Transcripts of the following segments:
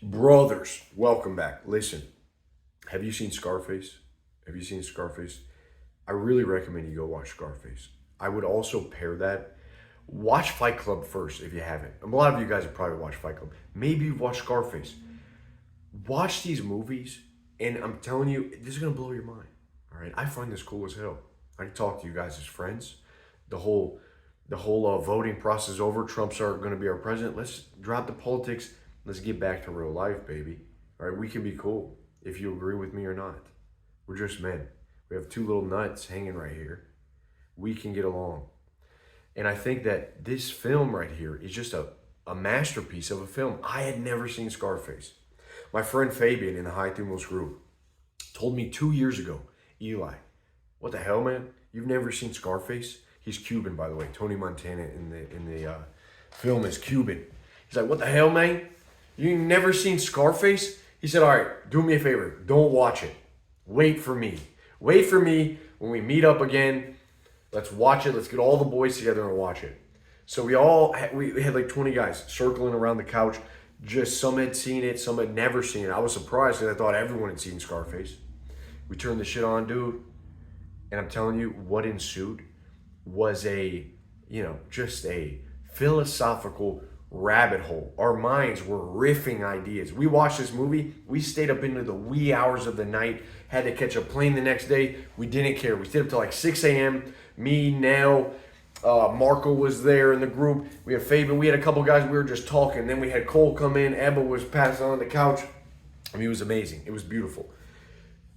Brothers, welcome back. Listen, have you seen Scarface? Have you seen Scarface? I really recommend you go watch Scarface. I would also pair that. Watch Fight Club first if you haven't. A lot of you guys have probably watched Fight Club. Maybe you've watched Scarface. Watch these movies, and I'm telling you, this is gonna blow your mind. All right, I find this cool as hell. I talk to you guys as friends. The whole, the whole voting process is over. Trump's going to be our president. Let's drop the politics. Let's get back to real life, baby. All right, we can be cool if you agree with me or not. We're just men. We have two little nuts hanging right here. We can get along. And I think that this film right here is just a masterpiece of a film. I had never seen Scarface. My friend Fabian in the High Thumos group told me 2 years ago, Eli, what the hell, man? You've never seen Scarface? He's Cuban, by the way. Tony Montana in the film is Cuban. He's like, what the hell, man? You never seen Scarface? He said, all right, do me a favor. Don't watch it. Wait for me. Wait for me when we meet up again. Let's watch it. Let's get all the boys together and watch it. So we had like 20 guys circling around the couch. Just some had seen it, some had never seen it. I was surprised because I thought everyone had seen Scarface. We turned the shit on, dude. And I'm telling you, what ensued was just a philosophical rabbit hole. Our minds were riffing ideas. We watched this movie. We stayed up into the wee hours of the night, had to catch a plane the next day. We didn't care. We stayed up till like 6 a.m. Me, Nell, Marco was there in the group. We had Fabian. We had a couple guys. We were just talking. Then we had Cole come in. Ebba was passing on the couch. I mean, it was amazing. It was beautiful.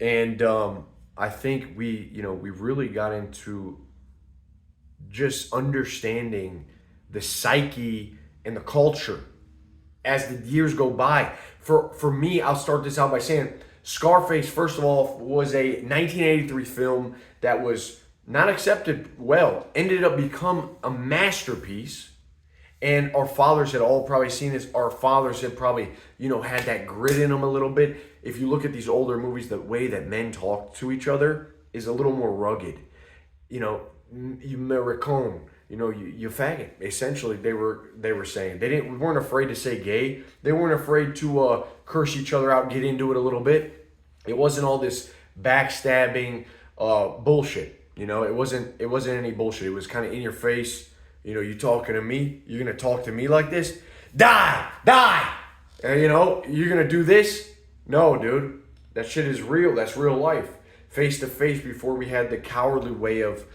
And I think we really got into just understanding the psyche and the culture as the years go by. For me, I'll start this out by saying Scarface, first of all, was a 1983 film that was not accepted well, ended up become a masterpiece. And our fathers had all probably seen this. Our fathers had probably, had that grit in them a little bit. If you look at these older movies, the way that men talk to each other is a little more rugged. You American, you faggot. Essentially, they were saying we weren't afraid to say gay. They weren't afraid to curse each other out, get into it a little bit. It wasn't all this backstabbing bullshit. It wasn't any bullshit. It was kind of in your face. You talking to me? You're gonna talk to me like this? Die! And you're gonna do this? No, dude. That shit is real. That's real life. Face to face. Before we had the cowardly way of,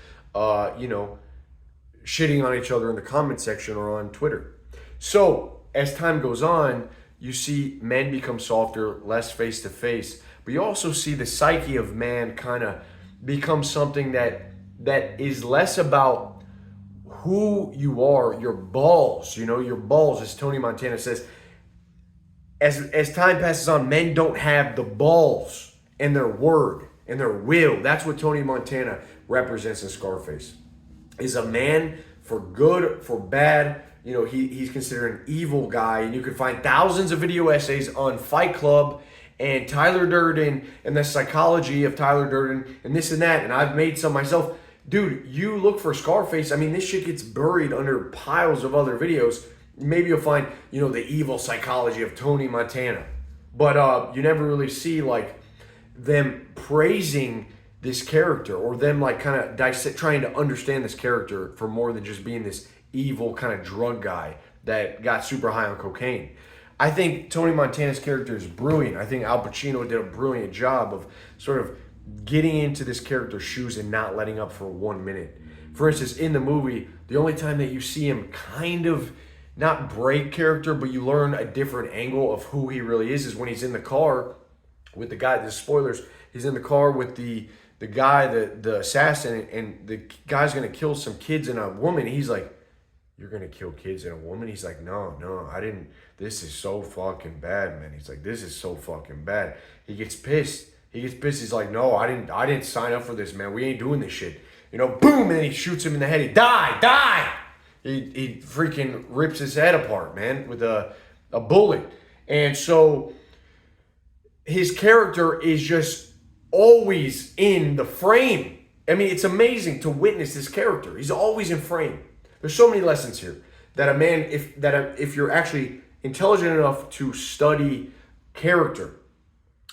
shitting on each other in the comment section or on Twitter. So as time goes on, you see men become softer, less face to face, but you also see the psyche of man kind of become something that is less about who you are, your balls, your balls, as Tony Montana says. As time passes on, men don't have the balls and their word and their will. That's what Tony Montana represents in Scarface. Is a man for good, for bad. He's considered an evil guy, and you can find thousands of video essays on Fight Club and Tyler Durden and the psychology of Tyler Durden and this and that. And I've made some myself. Dude, you look for Scarface. I mean, this shit gets buried under piles of other videos. Maybe you'll find, the evil psychology of Tony Montana. But you never really see, them praising this character or them, kind of trying to understand this character for more than just being this evil kind of drug guy that got super high on cocaine. I think Tony Montana's character is brilliant. I think Al Pacino did a brilliant job of sort of getting into this character's shoes and not letting up for 1 minute. For instance, in the movie, the only time that you see him kind of not break character, but you learn a different angle of who he really is when he's in the car with the guy. The spoilers. He's in the car with the guy, the assassin, and the guy's gonna kill some kids and a woman. He's like, "You're gonna kill kids and a woman?" He's like, "No, I didn't. This is so fucking bad, man." He's like, "This is so fucking bad." He gets pissed. He's like, "No, I didn't sign up for this, man. We ain't doing this shit." Boom, and he shoots him in the head. He die. He freaking rips his head apart, man, with a bullet. And so his character is just always in the frame. I mean, it's amazing to witness this character. He's always in frame. There's so many lessons here that a man, if you're actually intelligent enough to study character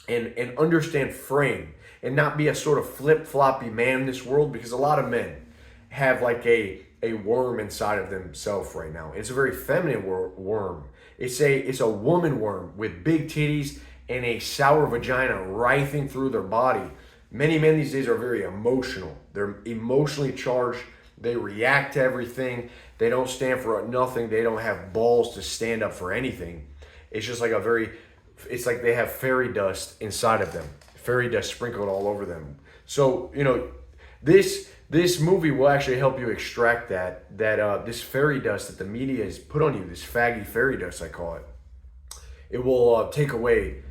and understand frame and not be a sort of flip-floppy man in this world, because a lot of men have like a worm inside of themselves right now. It's a very feminine worm. It's a woman worm with big titties and a sour vagina writhing through their body. Many men these days are very emotional. They're emotionally charged. They react to everything. They don't stand for nothing. They don't have balls to stand up for anything. It's just like it's like they have fairy dust inside of them. Fairy dust sprinkled all over them. So, this movie will actually help you extract this fairy dust that the media has put on you, this faggy fairy dust, I call it. It will take away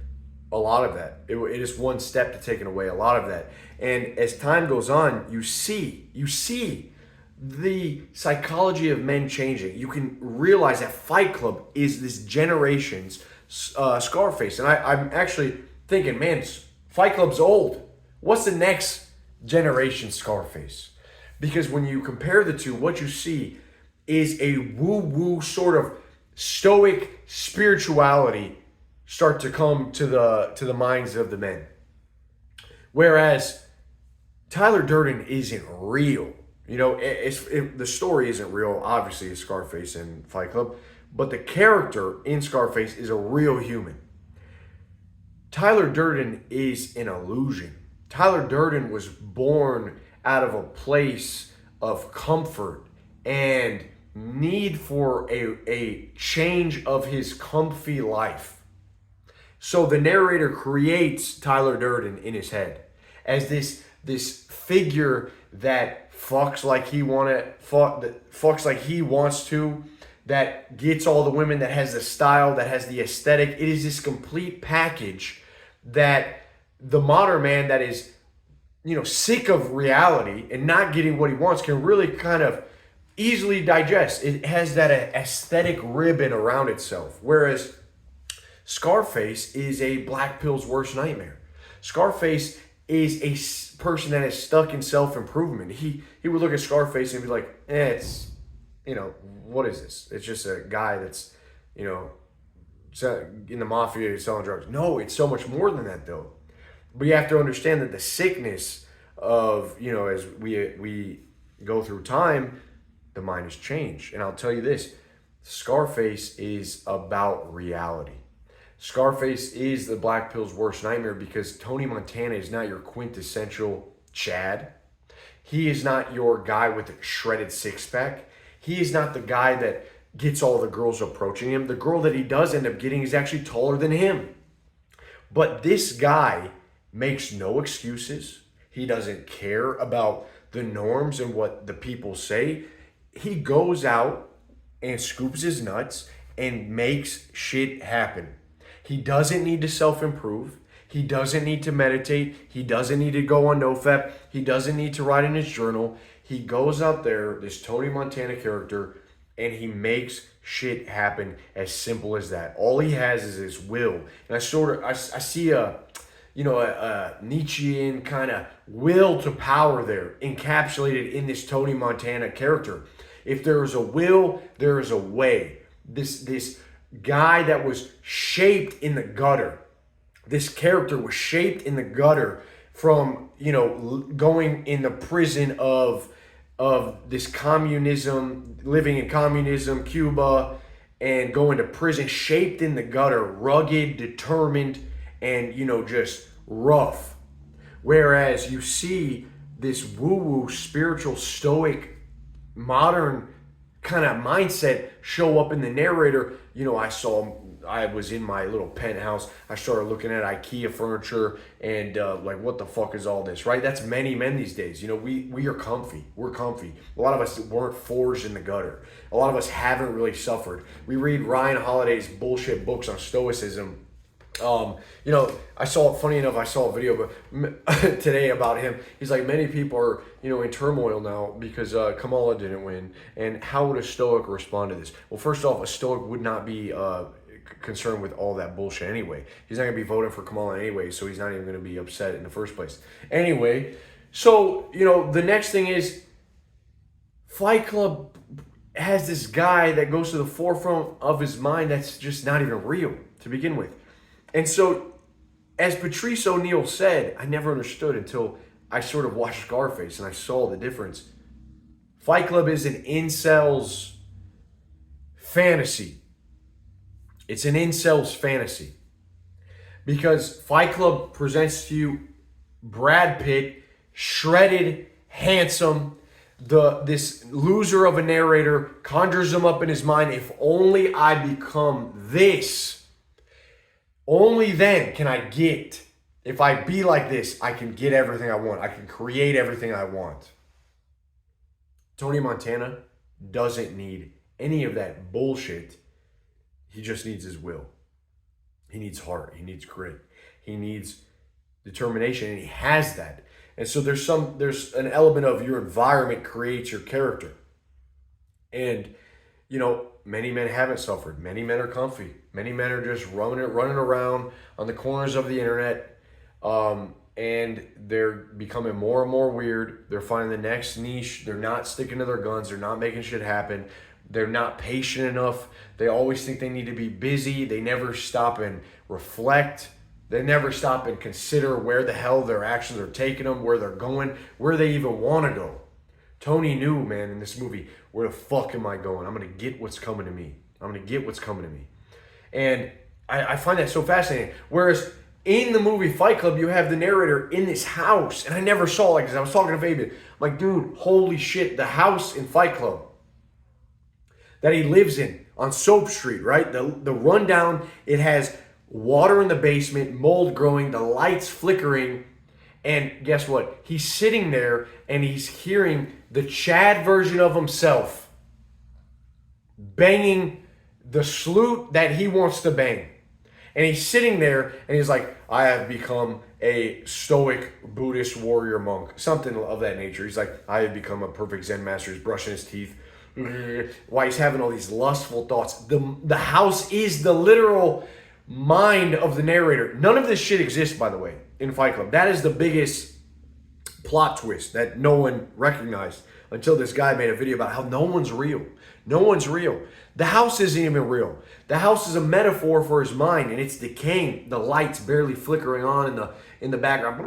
a lot of that. It is one step to taking away a lot of that. And as time goes on, you see the psychology of men changing. You can realize that Fight Club is this generation's Scarface. And I'm actually thinking, man, Fight Club's old. What's the next generation Scarface? Because when you compare the two, what you see is a woo-woo sort of stoic spirituality start to come to the minds of the men. Whereas Tyler Durden isn't real. The story isn't real. Obviously, it's Scarface and Fight Club. But the character in Scarface is a real human. Tyler Durden is an illusion. Tyler Durden was born out of a place of comfort and need for a change of his comfy life. So the narrator creates Tyler Durden in his head as this figure that fucks like he wants to, that gets all the women, that has the style, that has the aesthetic. It is this complete package that the modern man that is, sick of reality and not getting what he wants can really kind of easily digest. It has that aesthetic ribbon around itself. Whereas Scarface is a black pill's worst nightmare. Scarface is a person that is stuck in self-improvement. He would look at Scarface and be like, it's, what is this? It's just a guy that's, in the mafia selling drugs. No, it's so much more than that, though. But you have to understand that the sickness of, as we go through time, the mind has changed. And I'll tell you this, Scarface is about reality. Scarface is the black pill's worst nightmare because Tony Montana is not your quintessential Chad. He is not your guy with a shredded six-pack. He is not the guy that gets all the girls approaching him. The girl that he does end up getting is actually taller than him. But this guy makes no excuses. He doesn't care about the norms and what the people say. He goes out and scoops his nuts and makes shit happen. He doesn't need to self-improve. He doesn't need to meditate. He doesn't need to go on NoFap. He doesn't need to write in his journal. He goes out there, this Tony Montana character, and he makes shit happen, as simple as that. All he has is his will. And I see a Nietzschean kind of will to power there encapsulated in this Tony Montana character. If there is a will, there is a way. This guy that was shaped in the gutter, this character was shaped in the gutter from, going in the prison of this communism, living in communism, Cuba, and going to prison, shaped in the gutter, rugged, determined, and, just rough. Whereas you see this woo-woo, spiritual, stoic, modern kind of mindset show up in the narrator. I was in my little penthouse. I started looking at IKEA furniture and what the fuck is all this, right? That's many men these days. We are comfy. We're comfy. A lot of us weren't forged in the gutter. A lot of us haven't really suffered. We read Ryan Holiday's bullshit books on stoicism. I saw a video today about him. He's like, many people are, in turmoil now because Kamala didn't win. And how would a Stoic respond to this? Well, first off, a Stoic would not be concerned with all that bullshit anyway. He's not going to be voting for Kamala anyway, so he's not even going to be upset in the first place. Anyway, so, the next thing is Fight Club has this guy that goes to the forefront of his mind that's just not even real to begin with. And so, as Patrice O'Neal said, I never understood until I sort of watched Scarface and I saw the difference. Fight Club is an incel's fantasy. It's an incel's fantasy. Because Fight Club presents to you Brad Pitt, shredded, handsome, this loser of a narrator conjures him up in his mind. If only I become this, only then can I get. If I be like this, I can get everything I want. I can create everything I want. Tony Montana doesn't need any of that bullshit. He just needs his will. He needs heart. He needs grit. He needs determination, and he has that. And so there's an element of your environment creates your character. And, many men haven't suffered. Many men are comfy. Many men are just running around on the corners of the internet. And they're becoming more and more weird. They're finding the next niche. They're not sticking to their guns. They're not making shit happen. They're not patient enough. They always think they need to be busy. They never stop and reflect. They never stop and consider where the hell their actions are taking them, where they're going, where they even want to go. Tony knew, man, in this movie, where the fuck am I going? I'm going to get what's coming to me. I'm going to get what's coming to me. And I find that so fascinating. Whereas in the movie Fight Club, you have the narrator in this house. And I never saw like this. I was talking to Fabian. I'm like, dude, holy shit. The house in Fight Club that he lives in on Soap Street, right? The rundown, it has water in the basement, mold growing, the lights flickering. And guess what? He's sitting there and he's hearing the Chad version of himself banging the salute that he wants to bang. And he's sitting there and he's like, I have become a stoic Buddhist warrior monk. Something of that nature. He's like, I have become a perfect Zen master. He's brushing his teeth. Why he's having all these lustful thoughts. The house is the literal mind of the narrator. None of this shit exists, by the way, in Fight Club. That is the biggest plot twist that no one recognized until this guy made a video about how no one's real. No one's real. The house isn't even real. The house is a metaphor for his mind, and it's decaying. The lights barely flickering on in the background,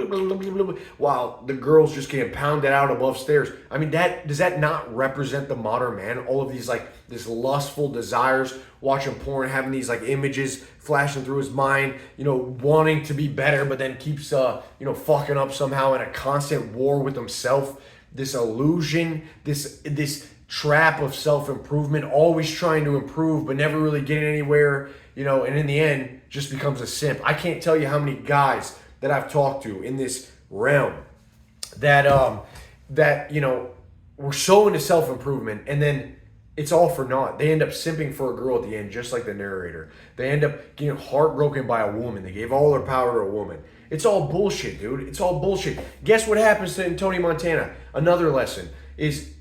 while the girl's just getting pounded out above stairs. I mean, does that not represent the modern man? All of these this lustful desires, watching porn, having these images flashing through his mind, wanting to be better, but then keeps fucking up somehow in a constant war with himself. This illusion, this trap of self-improvement, always trying to improve but never really getting anywhere, and in the end just becomes a simp. I can't tell you how many guys that I've talked to in this realm that were so into self-improvement, and then it's all for naught. They end up simping for a girl at the end, just like the narrator. They end up getting heartbroken by a woman. They gave all their power to a woman. It's all bullshit, dude. It's all bullshit. Guess what happens to Tony Montana? Another lesson is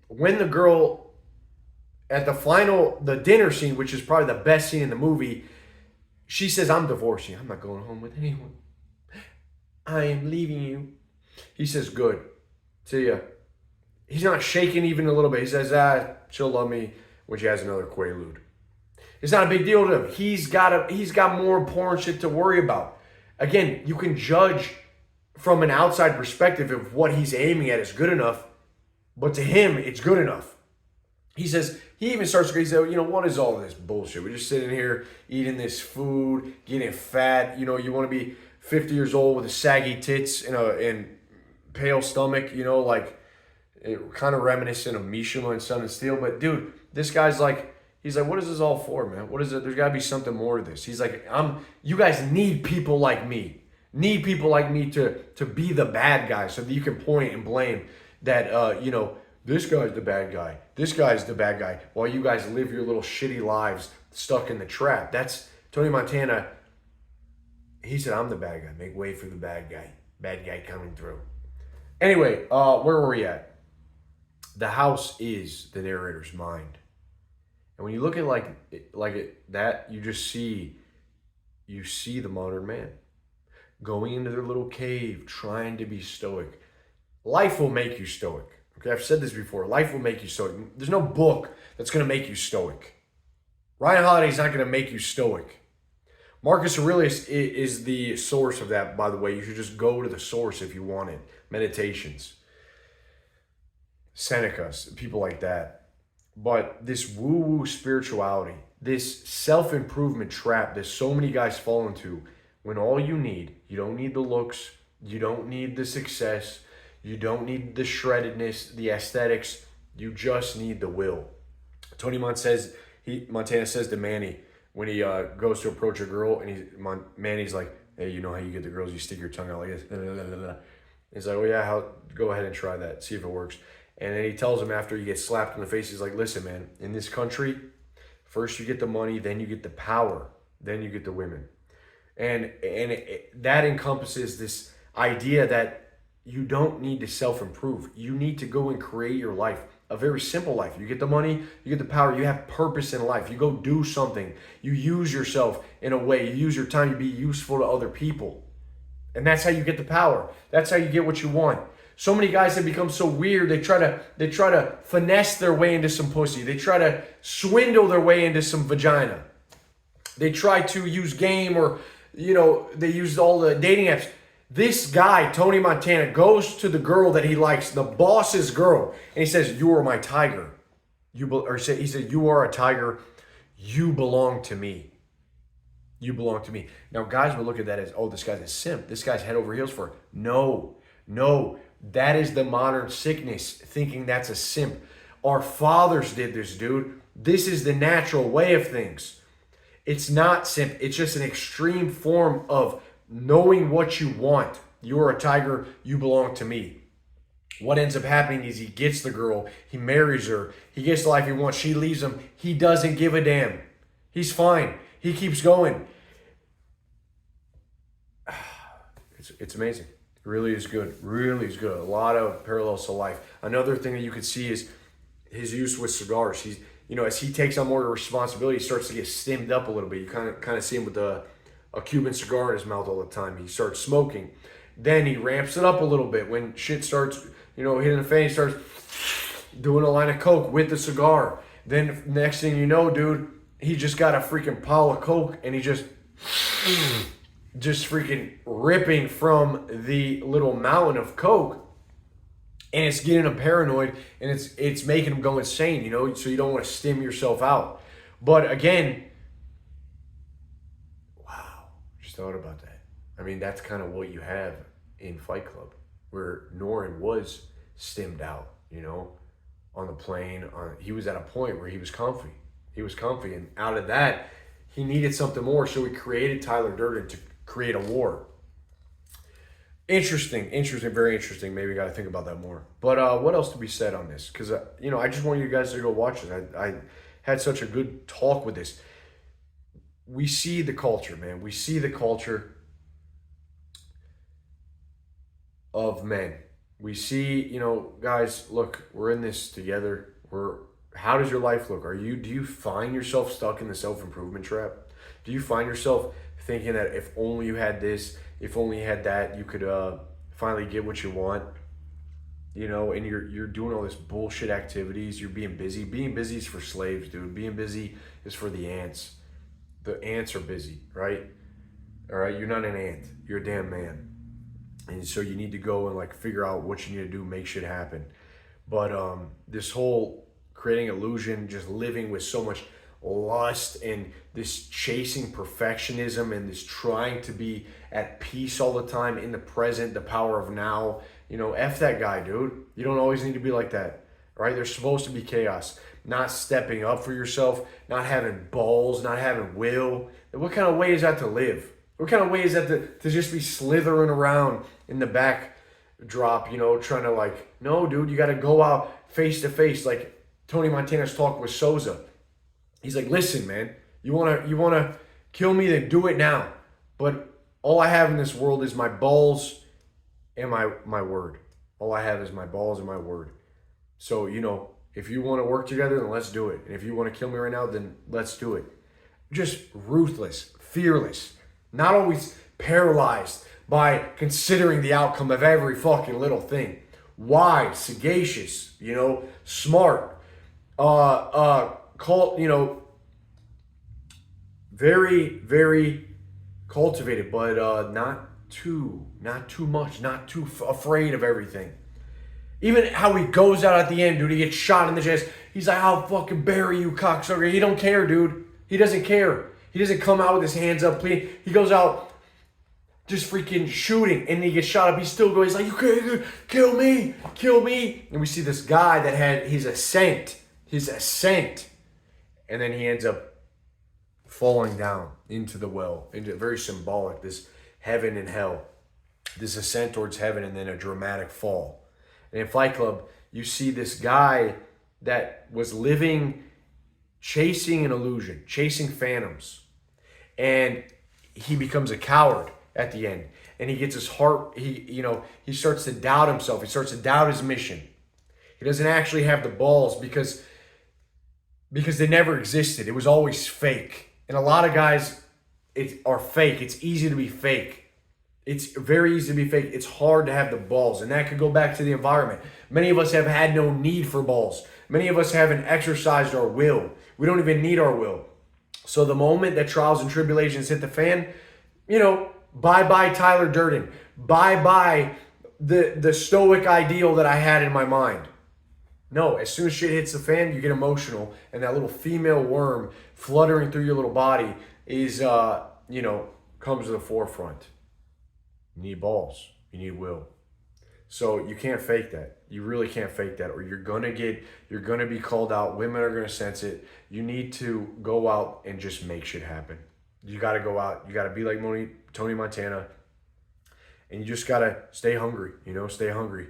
when the girl at the dinner scene, which is probably the best scene in the movie, she says, I'm divorcing. I'm not going home with anyone. I am leaving you. He says, good. See ya. He's not shaking even a little bit. He says, she'll love me when she has another Quaalude. It's not a big deal to him. He's got more important shit to worry about. Again, you can judge from an outside perspective if what he's aiming at is good enough, but to him, it's good enough. He says, he even starts to say, what is all this bullshit? We're just sitting here eating this food, getting fat. You want to be 50 years old with a saggy tits and pale stomach, kind of reminiscent of Mishima and Sun and Steel. But dude, this guy's he's like, what is this all for, man? What is it? There's got to be something more to this. He's like, you guys need people like me. Need people like me to be the bad guy so that you can point and blame that, this guy's the bad guy. This guy's the bad guy while you guys live your little shitty lives stuck in the trap. That's Tony Montana. He said, I'm the bad guy. Make way for the bad guy. Bad guy coming through. Anyway, where were we at? The house is the narrator's mind. And when you look at that, you just see the modern man going into their little cave, trying to be stoic. Life will make you stoic. Okay, I've said this before. Life will make you stoic. There's no book that's going to make you stoic. Ryan Holiday's not going to make you stoic. Marcus Aurelius is the source of that, by the way. You should just go to the source if you want it. Meditations, Seneca, people like that. But this woo-woo spirituality, this self-improvement trap that so many guys fall into, when all you don't need the looks, you don't need the success, you don't need the shreddedness, the aesthetics, you just need the will. Tony Montana says to Manny, when he goes to approach a girl, and Manny's like, hey, you know how you get the girls? You stick your tongue out like this. He's like, oh yeah, go ahead and try that. See if it works. And then he tells him after he gets slapped in the face, he's like, listen, man, in this country, first you get the money, then you get the power, then you get the women. And that encompasses this idea that you don't need to self-improve. You need to go and create your life. A very simple life. You get the money, you get the power, you have purpose in life. You go do something. You use yourself in a way. You use your time to be useful to other people. And that's how you get the power. That's how you get what you want. So many guys have become so weird. They try to finesse their way into some pussy. They try to swindle their way into some vagina. They try to use game, or they use all the dating apps. This guy, Tony Montana, goes to the girl that he likes, the boss's girl, and he says, you are my tiger. He said, you are a tiger. You belong to me. You belong to me. Now, guys would look at that as, oh, this guy's a simp. This guy's head over heels for it. No. That is the modern sickness, thinking that's a simp. Our fathers did this, dude. This is the natural way of things. It's not simp. It's just an extreme form of knowing what you want. You're a tiger. You belong to me. What ends up happening is he gets the girl. He marries her. He gets the life he wants. She leaves him. He doesn't give a damn. He's fine. He keeps going. It's amazing. It really is good. Really is good. A lot of parallels to life. Another thing that you could see is his use with cigars. As he takes on more responsibility, he starts to get stimmed up a little bit. You kind of see him with a Cuban cigar in his mouth all the time. He starts smoking. Then he ramps it up a little bit. When shit starts, hitting the fan, he starts doing a line of coke with the cigar. Then next thing you know, dude, he just got a freaking pile of coke, and he just freaking ripping from the little mountain of coke. And it's getting him paranoid, and it's making him go insane, so you don't want to stim yourself out. But again, wow, just thought about that. I mean, that's kind of what you have in Fight Club, where Norrin was stimmed out, on the plane. He was at a point where he was comfy. And out of that, he needed something more, so he created Tyler Durden to create a war. Interesting, very interesting. Maybe got to think about that more. But what else to be said on this? Because, I just want you guys to go watch this. I had such a good talk with this. We see the culture, man. We see the culture of men. We see, guys, look, we're in this together. How does your life look? Do you find yourself stuck in the self-improvement trap? Do you find yourself thinking that if only you had this, if only you had that, you could finally get what you want, and you're doing all this bullshit activities, you're being busy. Being busy is for slaves, dude. Being busy is for the ants. The ants are busy, right? All right, you're not an ant. You're a damn man. And so you need to go and figure out what you need to do, make shit happen. But this whole creating illusion, just living with so much lust and this chasing perfectionism and this trying to be at peace all the time in the present, the power of now, F that guy, dude. You don't always need to be like that, right? There's supposed to be chaos, not stepping up for yourself, not having balls, not having will. What kind of way is that to live? What kind of way is that to just be slithering around in the backdrop, trying to no, dude, you got to go out face to face. Like Tony Montana's talk with Souza. He's like, listen, man, you wanna kill me, then do it now. But all I have in this world is my balls and my word. All I have is my balls and my word. So, if you want to work together, then let's do it. And if you want to kill me right now, then let's do it. Just ruthless, fearless, not always paralyzed by considering the outcome of every fucking little thing. Wise, sagacious, smart, very, very cultivated, but not too much, not too afraid of everything. Even how he goes out at the end, dude, he gets shot in the chest. He's like, I'll fucking bury you, cocksucker. He don't care, dude. He doesn't care. He doesn't come out with his hands up, pleading. He goes out just freaking shooting, and he gets shot up. He's still going, he's like, you can't kill me, kill me. And we see this guy that had his ascent, and then he ends up falling down into the well, into very symbolic, this heaven and hell, this ascent towards heaven, and then a dramatic fall. And in Fight Club, you see this guy that was living, chasing an illusion, chasing phantoms, and he becomes a coward at the end, and he gets his heart, he starts to doubt himself, he starts to doubt his mission. He doesn't actually have the balls because they never existed. It was always fake. And a lot of guys are fake. It's easy to be fake. It's very easy to be fake. It's hard to have the balls. And that could go back to the environment. Many of us have had no need for balls. Many of us haven't exercised our will. We don't even need our will. So the moment that trials and tribulations hit the fan, bye-bye Tyler Durden. Bye-bye the stoic ideal that I had in my mind. No, as soon as shit hits the fan, you get emotional, and that little female worm fluttering through your little body is, comes to the forefront. You need balls. You need will. So you can't fake that. You really can't fake that, or you're gonna be called out. Women are gonna sense it. You need to go out and just make shit happen. You gotta go out. You gotta be like Tony Montana, and you just gotta stay hungry. Stay hungry.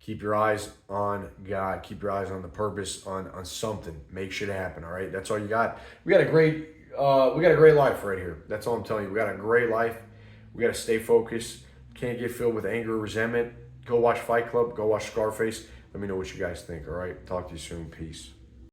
Keep your eyes on God. Keep your eyes on the purpose, on something. Make shit happen. All right, that's all you got. We got a great life right here. That's all I'm telling you. We got a great life. We got to stay focused. Can't get filled with anger or resentment. Go watch Fight Club. Go watch Scarface. Let me know what you guys think. All right, talk to you soon. Peace.